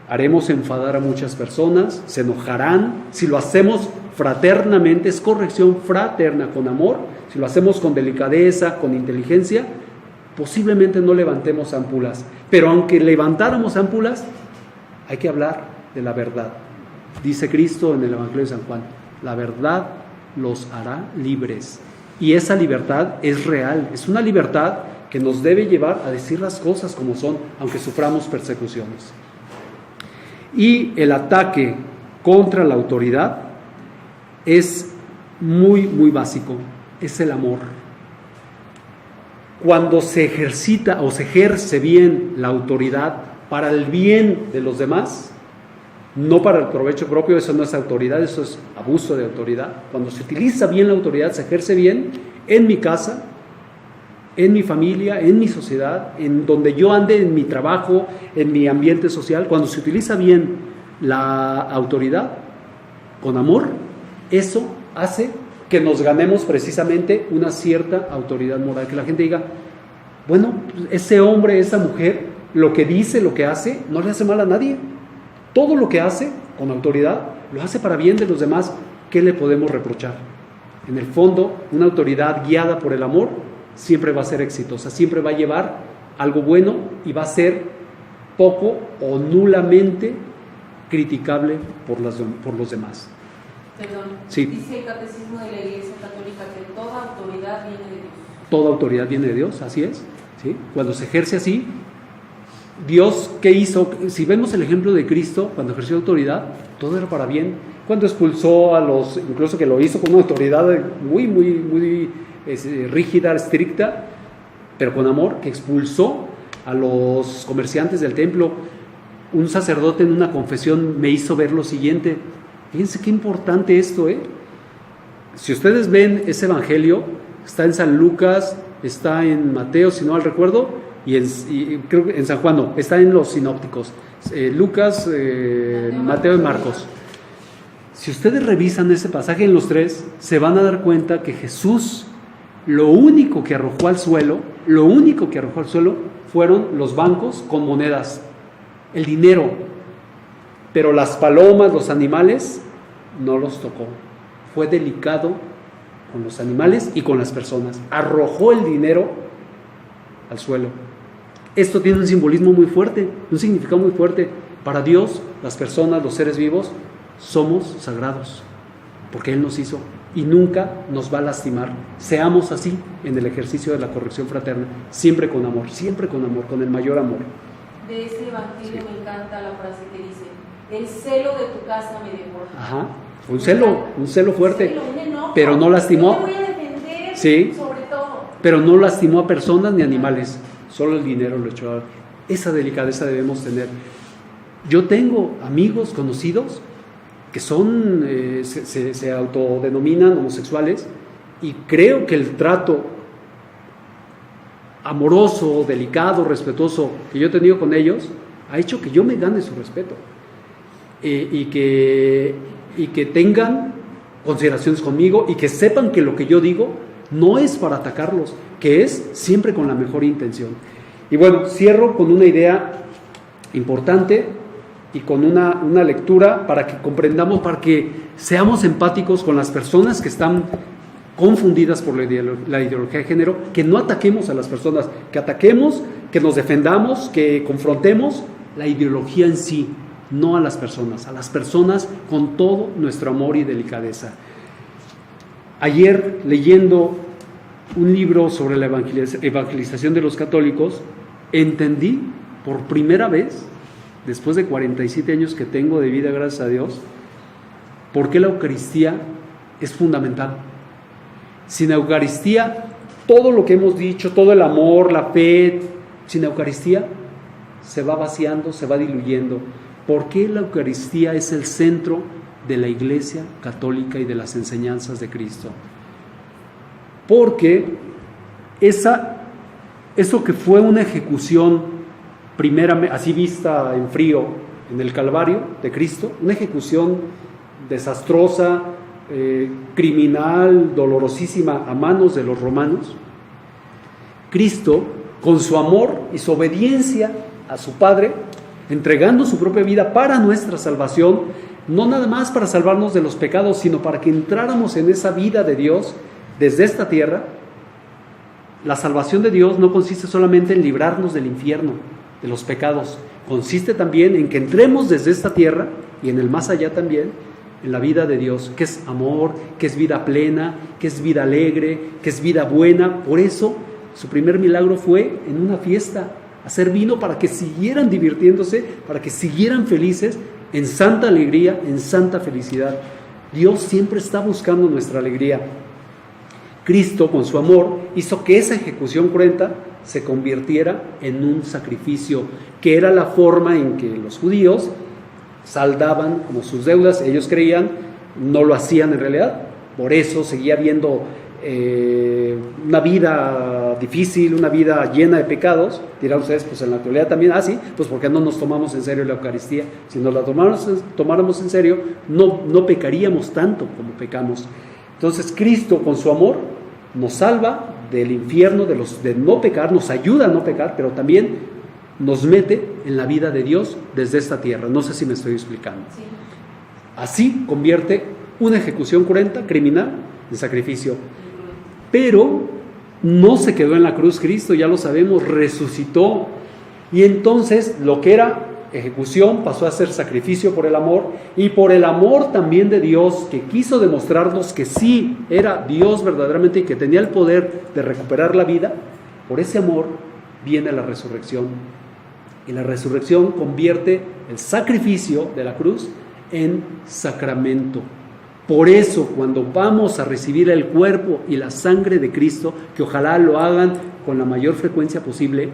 Haremos enfadar a muchas personas, se enojarán. Si lo hacemos fraternamente, es corrección fraterna, con amor. Si lo hacemos con delicadeza, con inteligencia, posiblemente no levantemos ámpulas. Pero aunque levantáramos ámpulas, hay que hablar de la verdad. Dice Cristo en el Evangelio de San Juan, la verdad los hará libres. Y esa libertad es real, es una libertad que nos debe llevar a decir las cosas como son, aunque suframos persecuciones. Y el ataque contra la autoridad es muy, muy básico, es el amor. Cuando se ejercita o se ejerce bien la autoridad para el bien de los demás, no para el provecho propio, eso no es autoridad, eso es abuso de autoridad. Cuando se utiliza bien la autoridad, se ejerce bien en mi casa, en mi familia, en mi sociedad, en donde yo ande, en mi trabajo, en mi ambiente social. Cuando se utiliza bien la autoridad con amor, eso hace que nos ganemos precisamente una cierta autoridad moral, que la gente diga, bueno, ese hombre, esa mujer, lo que dice, lo que hace, no le hace mal a nadie. Todo lo que hace con autoridad, lo hace para bien de los demás. ¿Qué le podemos reprochar? En el fondo, una autoridad guiada por el amor siempre va a ser exitosa, siempre va a llevar algo bueno y va a ser poco o nulamente criticable por los demás. Perdón, sí. Dice el Catecismo de la Iglesia Católica que toda autoridad viene de Dios. Toda autoridad viene de Dios, así es. ¿Sí? Cuando se ejerce así, Dios, ¿qué hizo? Si vemos el ejemplo de Cristo, cuando ejerció autoridad, todo era para bien. Cuando expulsó a los, incluso que lo hizo con una autoridad muy, muy, muy rígida, estricta, pero con amor, que expulsó a los comerciantes del templo. Un sacerdote en una confesión me hizo ver lo siguiente. Fíjense qué importante esto, ¿eh? Si ustedes ven ese evangelio, está en San Lucas, está en Mateo, si no mal recuerdo, y creo que en San Juan no, está en los sinópticos, Lucas, Mateo y Marcos. Si ustedes revisan ese pasaje en los 3, se van a dar cuenta que Jesús, lo único que arrojó al suelo fueron los bancos con monedas, el dinero. Pero las palomas, los animales, no los tocó. Fue delicado con los animales y con las personas. Arrojó el dinero al suelo. Esto tiene un simbolismo muy fuerte, un significado muy fuerte. Para Dios, las personas, los seres vivos, somos sagrados, porque Él nos hizo y nunca nos va a lastimar. Seamos así en el ejercicio de la corrección fraterna, siempre con amor, con el mayor amor. De ese evangelio me encanta la frase que dice: el celo de tu casa me devoró. Ajá, un celo fuerte, un enojo, pero no lastimó. Yo te voy a defender, sí, sobre todo. Pero no lastimó a personas ni animales, solo el dinero lo echó. Esa delicadeza debemos tener. Yo tengo amigos conocidos que son, se autodenominan homosexuales, y creo que el trato amoroso, delicado, respetuoso que yo he tenido con ellos ha hecho que yo me gane su respeto, y que tengan consideraciones conmigo y que sepan que lo que yo digo no es para atacarlos, que es siempre con la mejor intención. Y bueno, cierro con una idea importante y con una lectura para que comprendamos, para que seamos empáticos con las personas que están confundidas por la ideología de género, que no ataquemos a las personas, que ataquemos, que nos defendamos, que confrontemos la ideología en sí, no a las personas con todo nuestro amor y delicadeza. Ayer, leyendo un libro sobre la evangelización de los católicos, entendí por primera vez, después de 47 años que tengo de vida, gracias a Dios, por qué la Eucaristía es fundamental. Sin Eucaristía, todo lo que hemos dicho, todo el amor, la fe, sin Eucaristía se va vaciando, se va diluyendo. ¿Por qué la Eucaristía es el centro de la Iglesia católica y de las enseñanzas de Cristo? Porque eso que fue una ejecución primera, así vista en frío, en el Calvario de Cristo, una ejecución desastrosa, criminal, dolorosísima a manos de los romanos, Cristo, con su amor y su obediencia a su Padre, entregando su propia vida para nuestra salvación, no nada más para salvarnos de los pecados, sino para que entráramos en esa vida de Dios desde esta tierra. La salvación de Dios no consiste solamente en librarnos del infierno, de los pecados, consiste también en que entremos desde esta tierra y en el más allá también, en la vida de Dios, que es amor, que es vida plena, que es vida alegre, que es vida buena. Por eso su primer milagro fue en una fiesta, hacer vino para que siguieran divirtiéndose, para que siguieran felices, en santa alegría, en santa felicidad. Dios siempre está buscando nuestra alegría. Cristo, con su amor, hizo que esa ejecución cruenta se convirtiera en un sacrificio, que era la forma en que los judíos saldaban como sus deudas. Ellos creían, no lo hacían en realidad, por eso seguía habiendo una vida difícil, una vida llena de pecados. Dirán ustedes, pues en la actualidad también, sí, pues porque no nos tomamos en serio la Eucaristía. Si nos la tomáramos en serio, no pecaríamos tanto como pecamos. Entonces Cristo, con su amor, nos salva del infierno, de no pecar, nos ayuda a no pecar, pero también nos mete en la vida de Dios desde esta tierra. No sé si me estoy explicando. Sí. Así convierte una ejecución cruenta, criminal, en sacrificio. Pero no se quedó en la cruz Cristo, ya lo sabemos, resucitó. Y entonces lo que era ejecución pasó a ser sacrificio por el amor, y por el amor también de Dios, que quiso demostrarnos que sí era Dios verdaderamente y que tenía el poder de recuperar la vida. Por ese amor viene la resurrección, y la resurrección convierte el sacrificio de la cruz en sacramento. Por eso, cuando vamos a recibir el cuerpo y la sangre de Cristo, que ojalá lo hagan con la mayor frecuencia posible,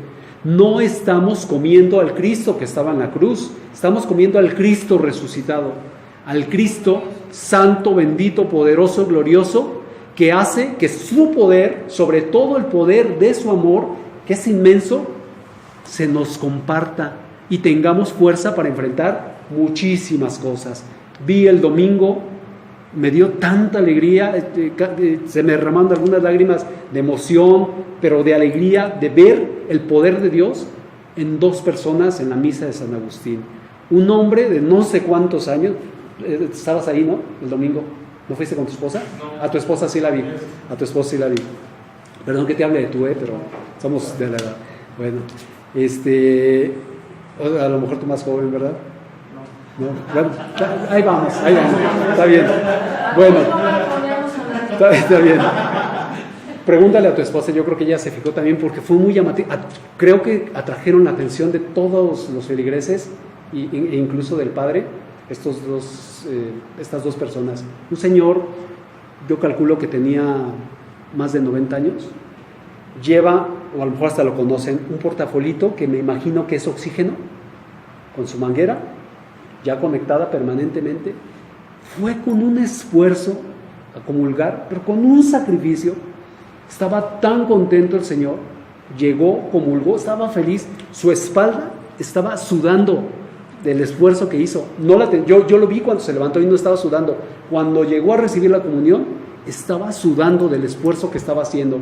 no estamos comiendo al Cristo que estaba en la cruz, estamos comiendo al Cristo resucitado, al Cristo santo, bendito, poderoso, glorioso, que hace que su poder, sobre todo el poder de su amor, que es inmenso, se nos comparta y tengamos fuerza para enfrentar muchísimas cosas. Vi el domingo me dio tanta alegría, se me derramaron algunas lágrimas de emoción, pero de alegría de ver el poder de Dios en 2 personas en la misa de San Agustín. Un hombre de no sé cuántos años, estabas ahí, ¿no? El domingo, ¿no fuiste con tu esposa? No. A tu esposa sí la vi, Perdón que te hable de tú, pero somos de la edad. Bueno, a lo mejor tú más joven, ¿verdad? No. Bueno, ahí vamos, está bien. Bueno, está bien. Pregúntale a tu esposa, yo creo que ella se fijó también porque fue muy llamativo. Creo que atrajeron la atención de todos los feligreses e incluso del padre, estas 2 personas. Un señor, yo calculo que tenía más de 90 años, lleva, o a lo mejor hasta lo conocen, un portafolito que me imagino que es oxígeno, con su manguera, ya conectada permanentemente. Fue con un esfuerzo a comulgar, pero con un sacrificio. Estaba tan contento el Señor, llegó, comulgó, estaba feliz, su espalda estaba sudando del esfuerzo que hizo. Yo lo vi cuando se levantó y no estaba sudando. Cuando llegó a recibir la comunión, estaba sudando del esfuerzo que estaba haciendo.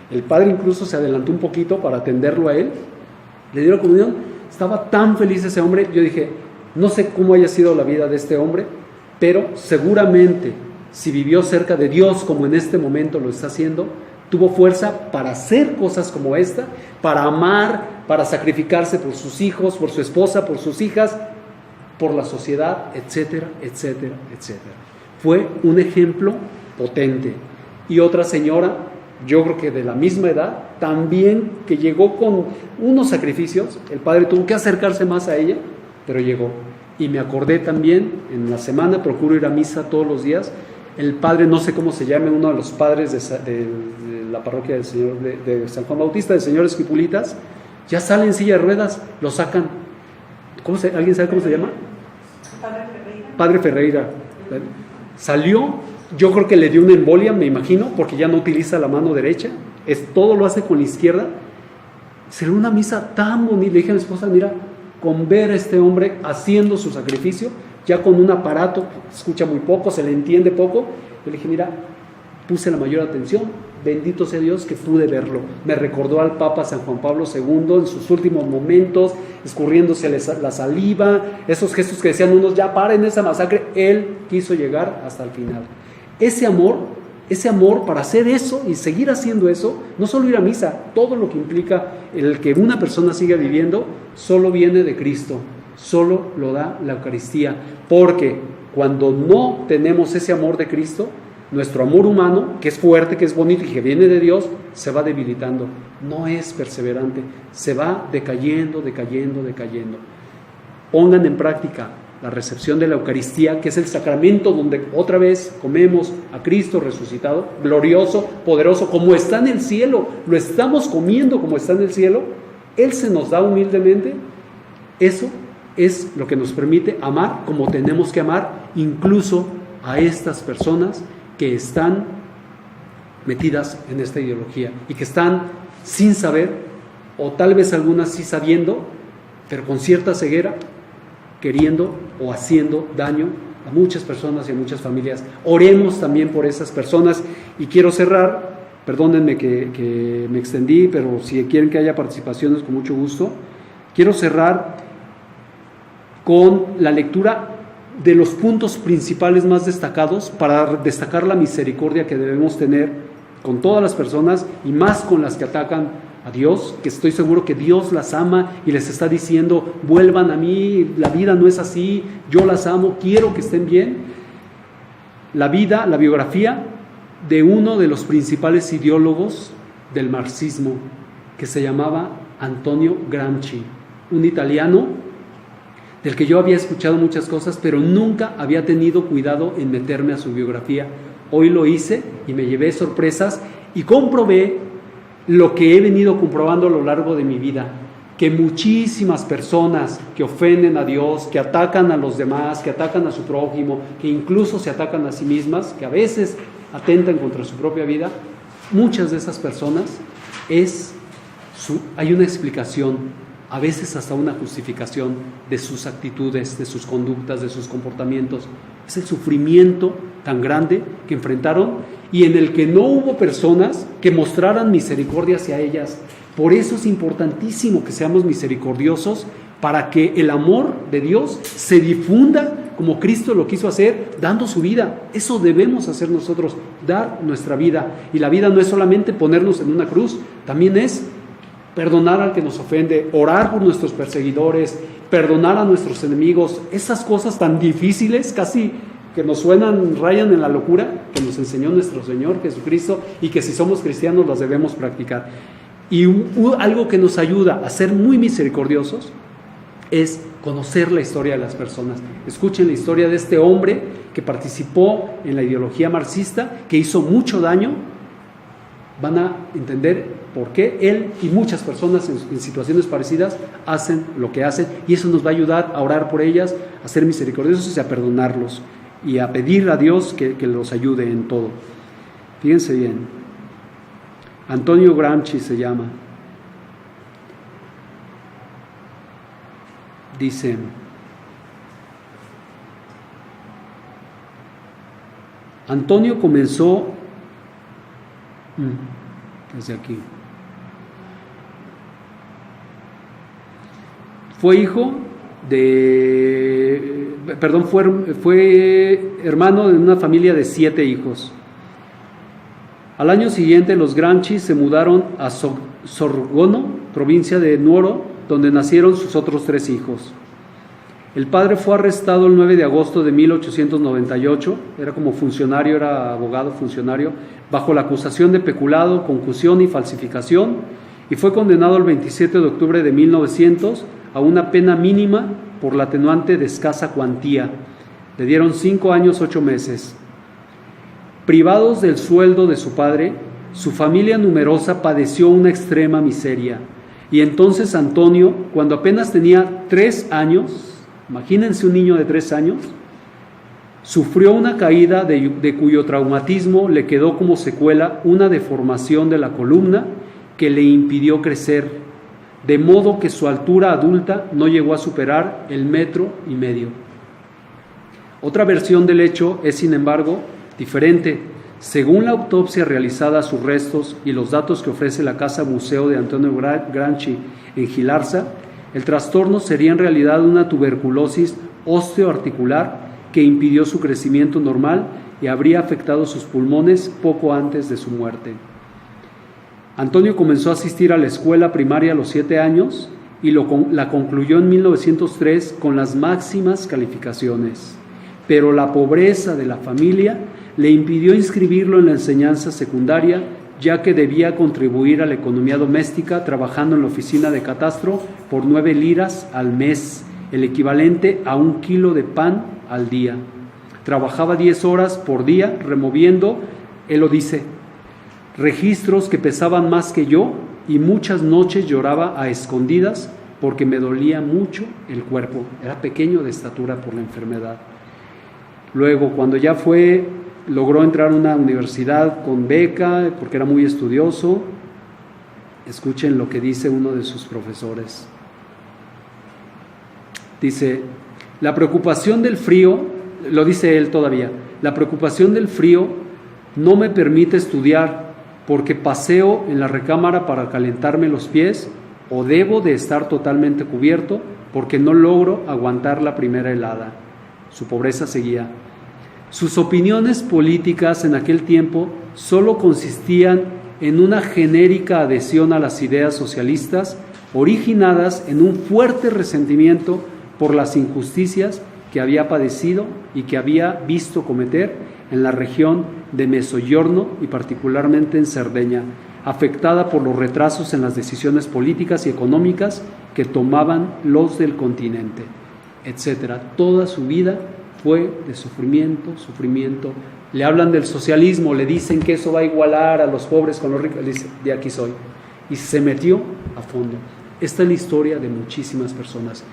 El padre incluso se adelantó un poquito para atenderlo a él, le dio la comunión, estaba tan feliz ese hombre. Yo dije, no sé cómo haya sido la vida de este hombre, pero seguramente si vivió cerca de Dios como en este momento lo está haciendo, tuvo fuerza para hacer cosas como esta, para amar, para sacrificarse por sus hijos, por su esposa, por sus hijas, por la sociedad, etcétera, etcétera, etcétera. Fue un ejemplo potente. Y otra señora, yo creo que de la misma edad, también que llegó con unos sacrificios. El padre tuvo que acercarse más a ella, pero llegó. Y me acordé también, en la semana procuro ir a misa todos los días. El padre, no sé cómo se llame, uno de los padres de la parroquia del Señor, de San Juan Bautista, del Señor Esquipulitas, ya sale en silla de ruedas, lo sacan. ¿Alguien sabe cómo se llama? Padre Ferreira. Salió, yo creo que le dio una embolia, me imagino, porque ya no utiliza la mano derecha, todo lo hace con la izquierda. Será una misa tan bonita. Le dije a mi esposa, mira, con ver a este hombre haciendo su sacrificio, ya con un aparato, escucha muy poco, se le entiende poco. Yo le dije, mira, puse la mayor atención, bendito sea Dios que pude verlo. Me recordó al Papa San Juan Pablo II en sus últimos momentos, escurriéndose la saliva, esos gestos que decían unos, ya paren esa masacre. Él quiso llegar hasta el final. Ese amor para hacer eso y seguir haciendo eso, no solo ir a misa, todo lo que implica el que una persona siga viviendo, solo viene de Cristo, solo lo da la Eucaristía, porque cuando no tenemos ese amor de Cristo, nuestro amor humano, que es fuerte, que es bonito y que viene de Dios, se va debilitando, no es perseverante, se va decayendo. Pongan en práctica la recepción de la Eucaristía, que es el sacramento donde otra vez comemos a Cristo resucitado, glorioso, poderoso, como está en el cielo, lo estamos comiendo como está en el cielo. Él se nos da humildemente. Eso es lo que nos permite amar como tenemos que amar, incluso a estas personas que están metidas en esta ideología y que están sin saber, o tal vez algunas sí sabiendo, pero con cierta ceguera, queriendo o haciendo daño a muchas personas y a muchas familias. Oremos también por esas personas. Y quiero cerrar, perdónenme que me extendí, pero si quieren que haya participaciones, con mucho gusto. Quiero cerrar con la lectura de los puntos principales más destacados para destacar la misericordia que debemos tener con todas las personas y más con las que atacan a Dios, que estoy seguro que Dios las ama y les está diciendo, vuelvan a mí, la vida no es así, yo las amo, quiero que estén bien. La biografía de uno de los principales ideólogos del marxismo, que se llamaba Antonio Gramsci, un italiano del que yo había escuchado muchas cosas, pero nunca había tenido cuidado en meterme a su biografía. Hoy lo hice y me llevé sorpresas y comprobé lo que he venido comprobando a lo largo de mi vida, que muchísimas personas que ofenden a Dios, que atacan a los demás, que atacan a su prójimo, que incluso se atacan a sí mismas, que a veces atentan contra su propia vida, muchas de esas personas hay una explicación, a veces hasta una justificación de sus actitudes, de sus conductas, de sus comportamientos. Es el sufrimiento tan grande que enfrentaron y en el que no hubo personas que mostraran misericordia hacia ellas. Por eso es importantísimo que seamos misericordiosos para que el amor de Dios se difunda como Cristo lo quiso hacer, dando su vida. Eso debemos hacer nosotros, dar nuestra vida. Y la vida no es solamente ponernos en una cruz, también es perdonar al que nos ofende, orar por nuestros perseguidores, perdonar a nuestros enemigos. Esas cosas tan difíciles, casi que nos suenan, rayan en la locura, que nos enseñó nuestro Señor Jesucristo y que si somos cristianos las debemos practicar. Y algo que nos ayuda a ser muy misericordiosos es conocer la historia de las personas. Escuchen la historia de este hombre que participó en la ideología marxista, que hizo mucho daño. Van a entender por qué él y muchas personas en situaciones parecidas hacen lo que hacen, y eso nos va a ayudar a orar por ellas, a ser misericordiosos y a perdonarlos y a pedir a Dios que los ayude en todo. Fíjense bien, Antonio Gramsci se llama. Dice: Antonio comenzó desde aquí. Fue hijo de, fue hermano de una familia de 7 hijos. Al año siguiente los Gramsci se mudaron a Sorgono, provincia de Nuoro, donde nacieron sus otros 3 hijos. El padre fue arrestado el 9 de agosto de 1898, era como funcionario, era abogado funcionario, bajo la acusación de peculado, concusión y falsificación, y fue condenado el 27 de octubre de 1900 a una pena mínima por la atenuante de escasa cuantía. Le dieron 5 años 8 meses. Privados del sueldo de su padre, su familia numerosa padeció una extrema miseria. Y entonces Antonio, cuando apenas tenía 3 años, imagínense un niño de 3 años, sufrió una caída de cuyo traumatismo le quedó como secuela una deformación de la columna que le impidió crecer, de modo que su altura adulta no llegó a superar el 1,5 metros. Otra versión del hecho es, sin embargo, diferente. Según la autopsia realizada a sus restos y los datos que ofrece la Casa Museo de Antonio Gramsci en Gilarza, el trastorno sería en realidad una tuberculosis osteoarticular que impidió su crecimiento normal y habría afectado sus pulmones poco antes de su muerte. Antonio comenzó a asistir a la escuela primaria a los 7 años y la concluyó en 1903 con las máximas calificaciones, pero la pobreza de la familia le impidió inscribirlo en la enseñanza secundaria, ya que debía contribuir a la economía doméstica trabajando en la oficina de catastro por 9 liras al mes, el equivalente a 1 kilo de pan al día. Trabajaba 10 horas por día removiendo, él lo dice, registros que pesaban más que yo, y muchas noches lloraba a escondidas porque me dolía mucho el cuerpo. Era pequeño de estatura por la enfermedad. Luego, cuando ya logró entrar a una universidad con beca porque era muy estudioso. Escuchen lo que dice uno de sus profesores. Dice: la preocupación del frío, lo dice él todavía, la preocupación del frío no me permite estudiar porque paseo en la recámara para calentarme los pies, o debo de estar totalmente cubierto porque no logro aguantar la primera helada. Su pobreza seguía. Sus opiniones políticas en aquel tiempo solo consistían en una genérica adhesión a las ideas socialistas, originadas en un fuerte resentimiento por las injusticias que había padecido y que había visto cometer en la región de Mezzogiorno y particularmente en Cerdeña, afectada por los retrasos en las decisiones políticas y económicas que tomaban los del continente, etc. Toda su vida fue de sufrimiento. Le hablan del socialismo, le dicen que eso va a igualar a los pobres con los ricos. Él dice: de aquí soy. Y se metió a fondo. Esta es la historia de muchísimas personas.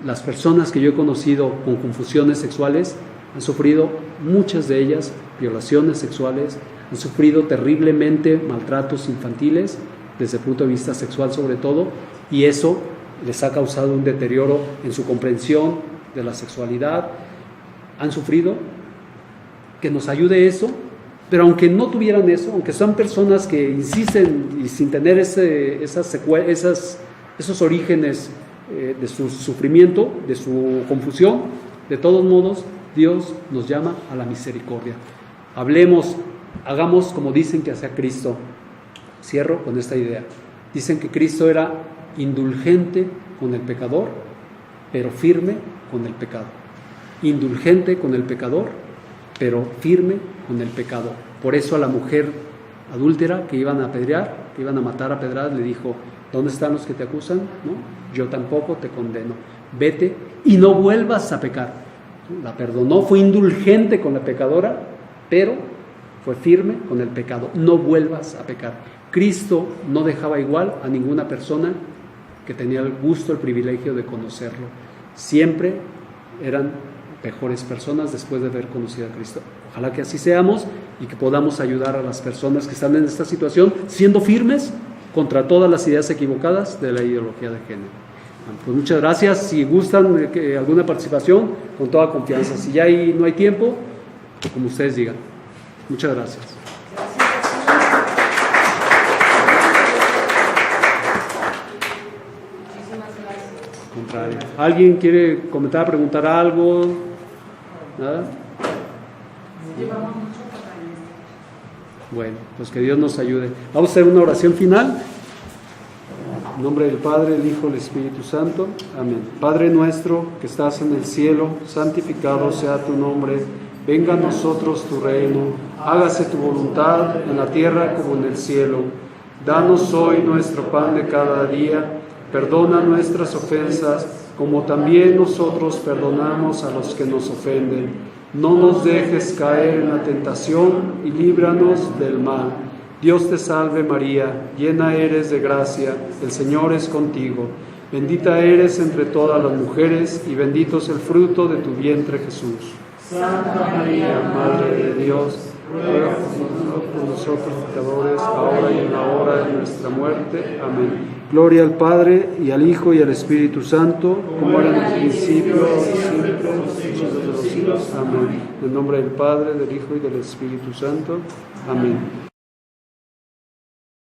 Las personas que yo he conocido con confusiones sexuales han sufrido, muchas de ellas, violaciones sexuales, han sufrido terriblemente maltratos infantiles, desde el punto de vista sexual sobre todo, y eso les ha causado un deterioro en su comprensión de la sexualidad. Han sufrido que nos ayude eso, pero aunque no tuvieran eso, aunque son personas que insisten y sin tener esos orígenes de su sufrimiento, de su confusión, de todos modos, Dios nos llama a la misericordia. Hablemos, hagamos como dicen que hacía Cristo. Cierro con esta idea. Dicen que Cristo era indulgente con el pecador, pero firme con el pecado. Indulgente con el pecador, pero firme con el pecado. Por eso a la mujer adúltera que iban a apedrear, que iban a matar a pedradas, le dijo: ¿dónde están los que te acusan? ¿No? Yo tampoco te condeno. Vete y no vuelvas a pecar. La perdonó, fue indulgente con la pecadora, pero fue firme con el pecado. No vuelvas a pecar. Cristo no dejaba igual a ninguna persona que tenía el gusto, el privilegio de conocerlo. Siempre eran mejores personas después de haber conocido a Cristo. Ojalá que así seamos y que podamos ayudar a las personas que están en esta situación, siendo firmes contra todas las ideas equivocadas de la ideología de género. Pues muchas gracias. Si gustan alguna participación, con toda confianza. Si ya no hay tiempo, como ustedes digan. Muchas gracias. Contrario. ¿Alguien quiere comentar, preguntar algo? ¿Nada? Bueno, pues que Dios nos ayude. Vamos a hacer una oración final. En nombre del Padre, del Hijo y del Espíritu Santo. Amén. Padre nuestro que estás en el cielo, santificado sea tu nombre. Venga a nosotros tu reino. Hágase tu voluntad en la tierra como en el cielo. Danos hoy nuestro pan de cada día. Perdona nuestras ofensas, como también nosotros perdonamos a los que nos ofenden. No nos dejes caer en la tentación y líbranos del mal. Dios te salve María, llena eres de gracia, el Señor es contigo. Bendita eres entre todas las mujeres y bendito es el fruto de tu vientre Jesús. Santa María, Madre de Dios, ruega por nosotros pecadores, ahora y en la hora de nuestra muerte. Amén. Gloria al Padre, y al Hijo, y al Espíritu Santo, como era en el principio, ahora y siempre, por los siglos de los siglos. Amén. En nombre del Padre, del Hijo y del Espíritu Santo. Amén.